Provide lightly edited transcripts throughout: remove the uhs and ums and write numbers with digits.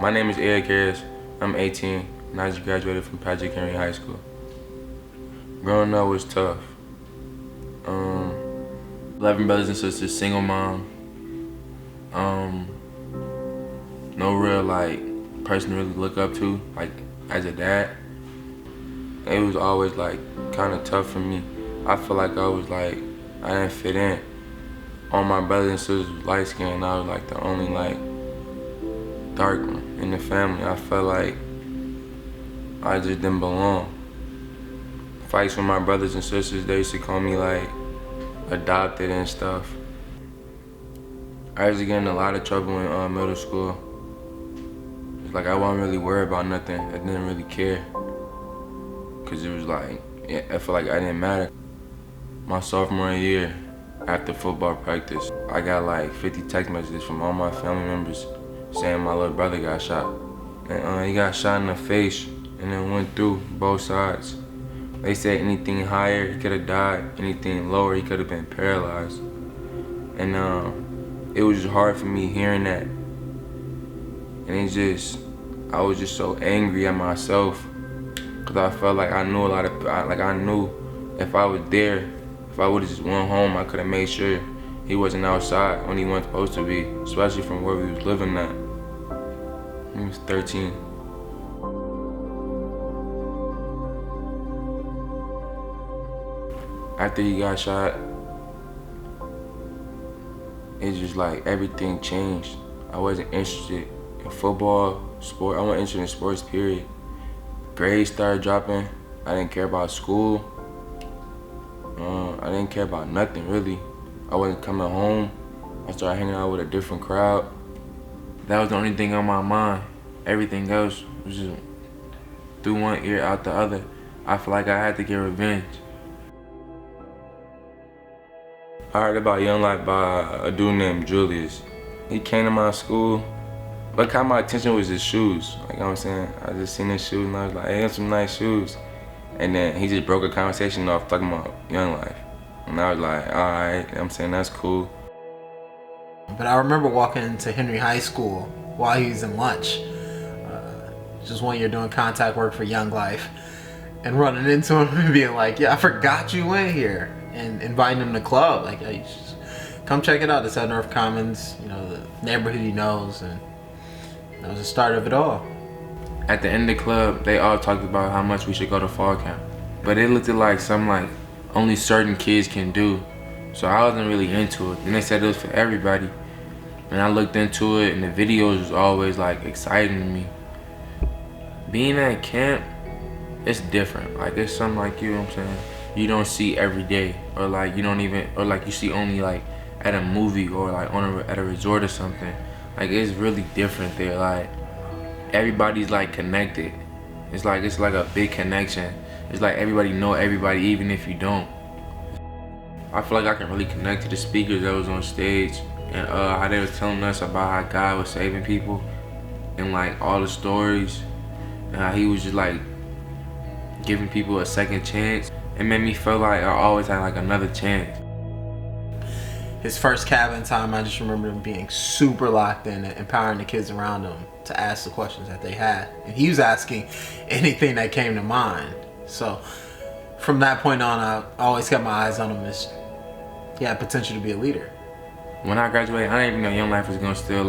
My name is Eric Harris. I'm 18 and I just graduated from Patrick Henry High School. Growing up was tough. 11 brothers and sisters, single mom. No real person to really look up to, as a dad. It was always kind of tough for me. I feel like I didn't fit in. All my brothers and sisters was light skinned, I was the only dark one in the family. I felt like I just didn't belong. Fights with my brothers and sisters, they used to call me adopted and stuff. I used to get in a lot of trouble in middle school. It's I wasn't really worried about nothing. I didn't really care. Cause it was I felt like I didn't matter. My sophomore year, after football practice, I got 50 text messages from all my family members saying my little brother got shot. And he got shot in the face and then went through both sides. They said anything higher, he could have died. Anything lower, he could have been paralyzed. And it was just hard for me hearing that. And I was just so angry at myself. Cause I felt like I knew I knew if I was there, if I would've just went home, I could've made sure he wasn't outside when he wasn't supposed to be, especially from where we was living at. He was 13. After he got shot, it's just everything changed. I wasn't interested in football, sport. I wasn't interested in sports, period. Grades started dropping. I didn't care about school. I didn't care about nothing, really. I wasn't coming home. I started hanging out with a different crowd. That was the only thing on my mind. Everything else was just through one ear, out the other. I feel like I had to get revenge. I heard about Young Life by a dude named Julius. He came to my school. What caught my attention was his shoes. You know what I'm saying? I just seen his shoes and I was like, hey, some nice shoes. And then he just broke a conversation off talking about Young Life. And I was like, all right, you know what I'm saying, that's cool. But I remember walking into Henry High School while he was in lunch. Just one year doing contact work for Young Life. And running into him and being like, yeah, I forgot you went here. And inviting him to the club. Hey, you just come check it out. It's at North Commons, the neighborhood he knows. And that was the start of it all. At the end of the club, they all talked about how much we should go to fall camp. But it looked like something only certain kids can do. So I wasn't really into it. And they said it was for everybody. And I looked into it and the videos was always exciting to me. Being at camp, it's different. It's something you know what I'm saying, you don't see every day. Or you don't even, or you see only at a movie or at a resort or something. It's really different there. Everybody's connected. It's a big connection. It's everybody know everybody, even if you don't. I feel I can really connect to the speakers that was on stage and how they was telling us about how God was saving people and all the stories and how he was just giving people a second chance. It made me feel I always had another chance. His first cabin time, I just remember him being super locked in and empowering the kids around him to ask the questions that they had. And he was asking anything that came to mind. So from that point on, I always kept my eyes on him as he had potential to be a leader. When I graduated, I didn't even know Young Life was gonna still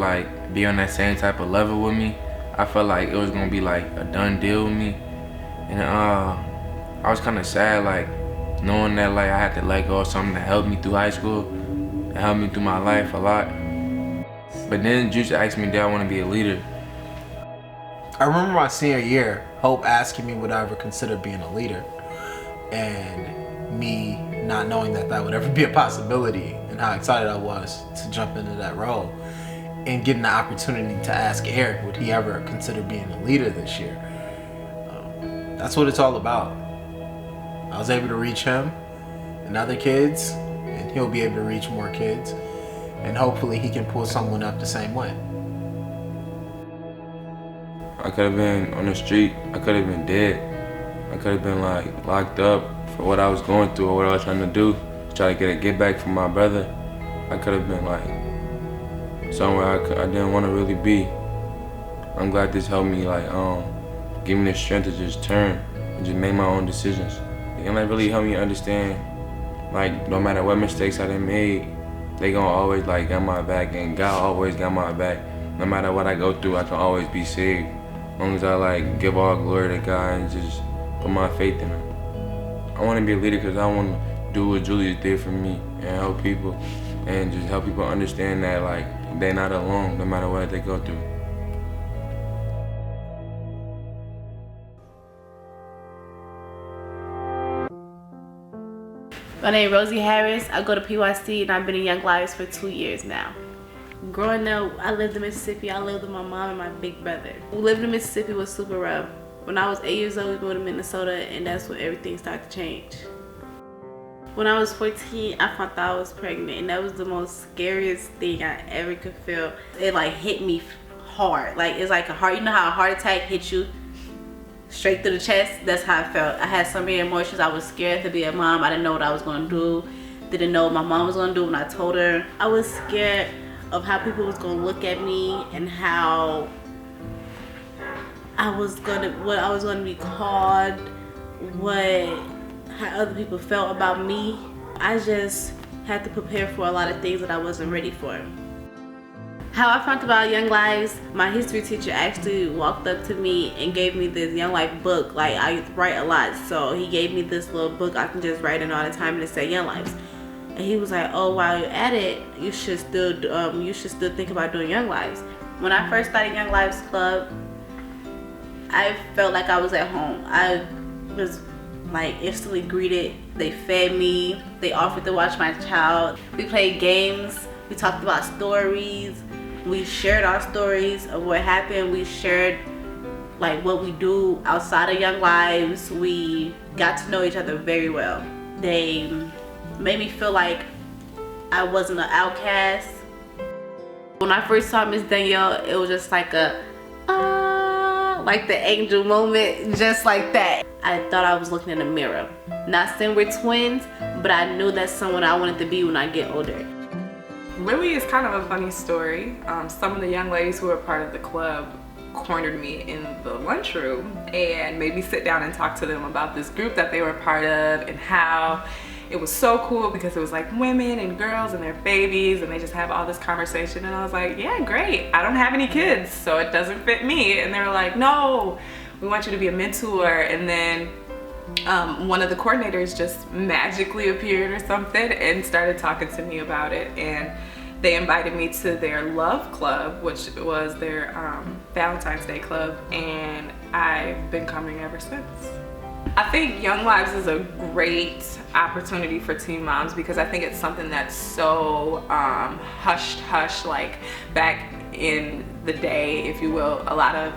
be on that same type of level with me. I felt it was gonna be a done deal with me. And I was kind of sad knowing that I had to let go of something that helped me through high school and helped me through my life a lot. But then Juice asked me, did I want to be a leader? I remember my senior year, Hope asking me would I ever consider being a leader, and me not knowing that would ever be a possibility, and how excited I was to jump into that role, and getting the opportunity to ask Eric would he ever consider being a leader this year. That's what it's all about. I was able to reach him and other kids, and he'll be able to reach more kids, and hopefully he can pull someone up the same way. I could have been on the street, I could have been dead, I could have been locked up for what I was going through or what I was trying to do, try to get back from my brother. I could have been like somewhere I didn't want to really be. I'm glad this helped me like give me the strength to just turn and just make my own decisions. And like really helped me understand like no matter what mistakes I done made, they gonna always like got my back, and God always got my back. No matter what I go through, I can always be saved. As long as I like give all glory to God and just put my faith in Him. I want to be a leader because I want to do what Julius did for me and help people, and just help people understand that like they're not alone no matter what they go through. My name is Rosie Harris. I go to PYC and I've been in Young Lives for 2 years now. Growing up, I lived in Mississippi. I lived with my mom and my big brother. Living in Mississippi was super rough. When I was 8 years old, we moved to Minnesota, and that's when everything started to change. When I was 14, I found out I was pregnant, and that was the most scariest thing I ever could feel. It like hit me hard. Like it's like a heart. You know how a heart attack hits you straight through the chest? That's how I felt. I had so many emotions. I was scared to be a mom. I didn't know what I was going to do. Didn't know what my mom was going to do when I told her. I was scared of how people was going to look at me and how what I was going to be called, how other people felt about me. I just had to prepare for a lot of things that I wasn't ready for. How I found about Young Lives, my history teacher actually walked up to me and gave me this Young Life book. Like I write a lot, so he gave me this little book I can just write in all the time, and it said Young Lives. And he was like, "Oh, while you're at it, you should still think about doing Young Lives." When I first started Young Lives Club, I felt like I was at home. I was like instantly greeted. They fed me. They offered to watch my child. We played games. We talked about stories. We shared our stories of what happened. We shared like what we do outside of Young Lives. We got to know each other very well. They made me feel like I wasn't an outcast. When I first saw Miss Danielle, it was just like like the angel moment, just like that. I thought I was looking in a mirror. Not saying we're twins, but I knew that's someone I wanted to be when I get older. Really, it's kind of a funny story. Some of the young ladies who were part of the club cornered me in the lunchroom and made me sit down and talk to them about this group that they were part of and how it was so cool because it was like women and girls and their babies, and they just have all this conversation. And I was like, yeah, great. I don't have any kids, so it doesn't fit me. And they were like, no, we want you to be a mentor. And then one of the coordinators just magically appeared or something and started talking to me about it. And they invited me to their love club, which was their Valentine's Day club, and I've been coming ever since. I think Young Lives is a great opportunity for teen moms because I think it's something that's so hush, like back in the day, if you will, a lot of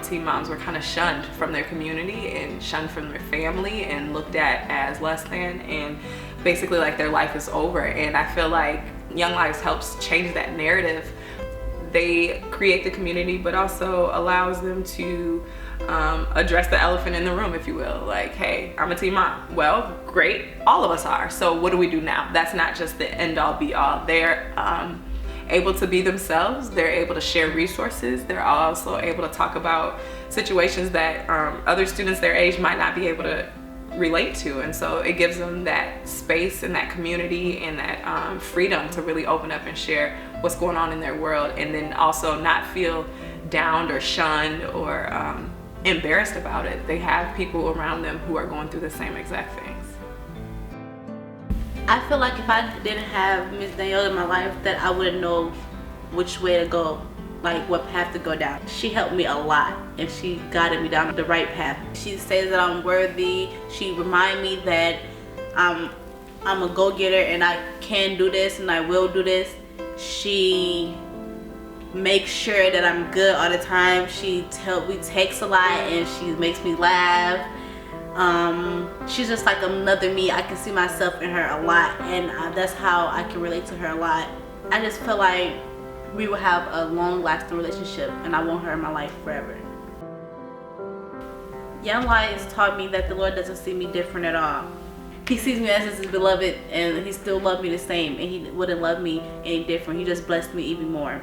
teen moms were kind of shunned from their community and shunned from their family and looked at as less than, and basically like their life is over. And I feel like Young Lives helps change that narrative. They create the community, but also allows them to address the elephant in the room, if you will. Like, hey, I'm a teen mom. Well, great, all of us are. So what do we do now? That's not just the end all be all. They're able to be themselves. They're able to share resources. They're also able to talk about situations that other students their age might not be able to relate to. And so it gives them that space and that community and that freedom to really open up and share what's going on in their world, and then also not feel downed or shunned or embarrassed about it. They have people around them who are going through the same exact things. I feel like if I didn't have Miss Danielle in my life, that I wouldn't know which way to go, like what path to go down. She helped me a lot, and she guided me down the right path. She says that I'm worthy. She reminds me that I'm a go-getter and I can do this and I will do this. She makes sure that I'm good all the time. We text a lot and she makes me laugh. She's just like another me. I can see myself in her a lot, and that's how I can relate to her a lot. I just feel like we will have a long-lasting relationship, and I want her in my life forever. Young Lives taught me that the Lord doesn't see me different at all. he sees me as his beloved, and he still loved me the same, and he wouldn't love me any different. He just blessed me even more.